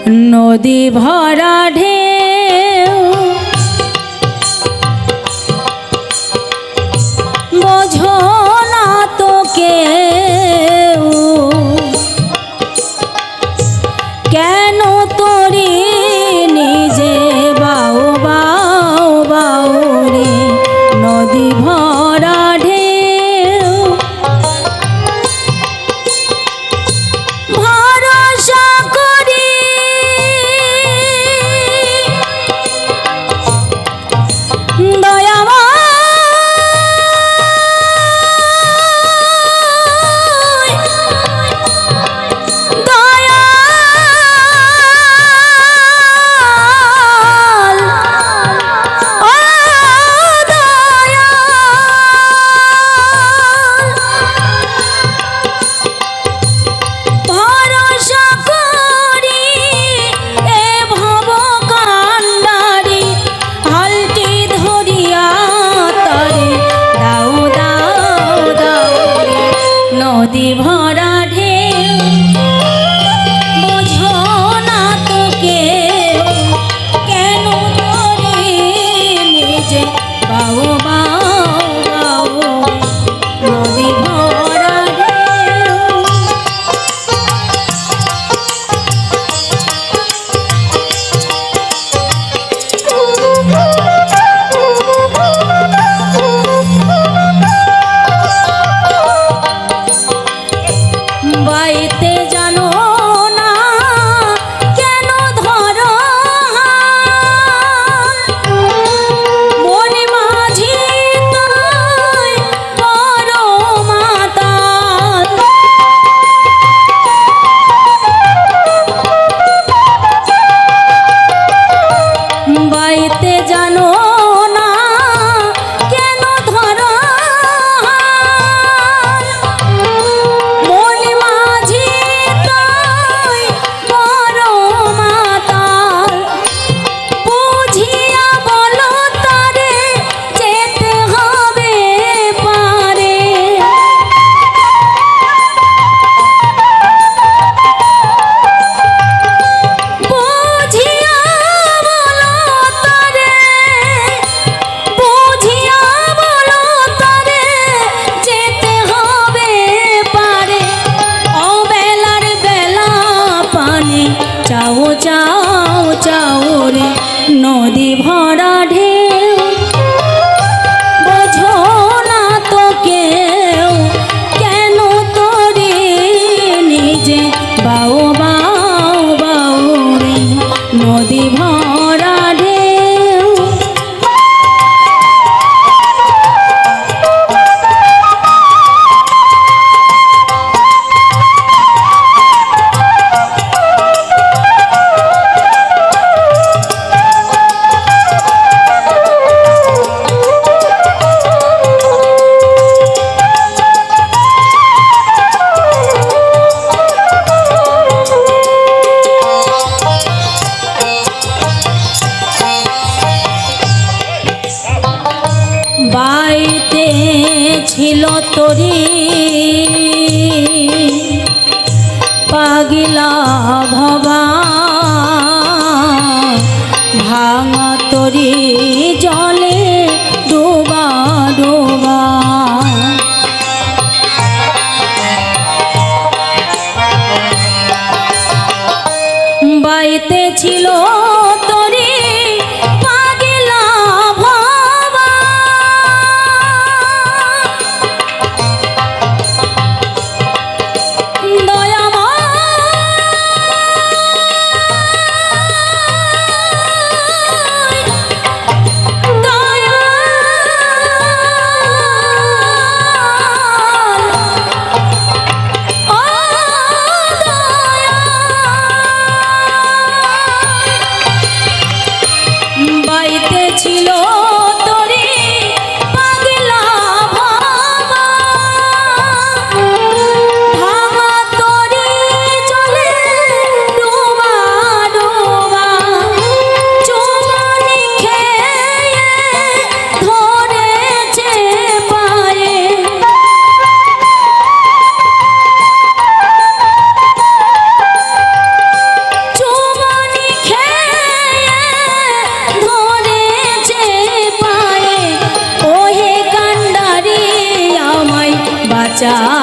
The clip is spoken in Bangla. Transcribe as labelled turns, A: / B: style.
A: নদী ভরা ঢেউ বোঝো না তো কেউ কেন তোরে নিজে বাও বাও বাও রে নদী ভরা ঢেউ ভরসা করি নদী ভরা ঢেউ বোঝো না তো কেউ কেন তোরে নিজে বাও বাও বাও নদী ভরা ঢেউ বাইতে জানো না কেন ধরো মনে মাঝি তাই বড় মাতাল বাইতে জানো না কেন ধরো চাও চাও চাও রে নদী ভরা ঢেউ বোঝো না তো কেউ কেন তোরে নিজে বাও বাও বাও রে নদী ভরা ঢেউ বাইতে ছিল তোরি পাগিলা ভবা ভাঙা তোরি জলে ডোবা ডোবা বাইতে ছিল তোরি পাগিলা ভবা যায়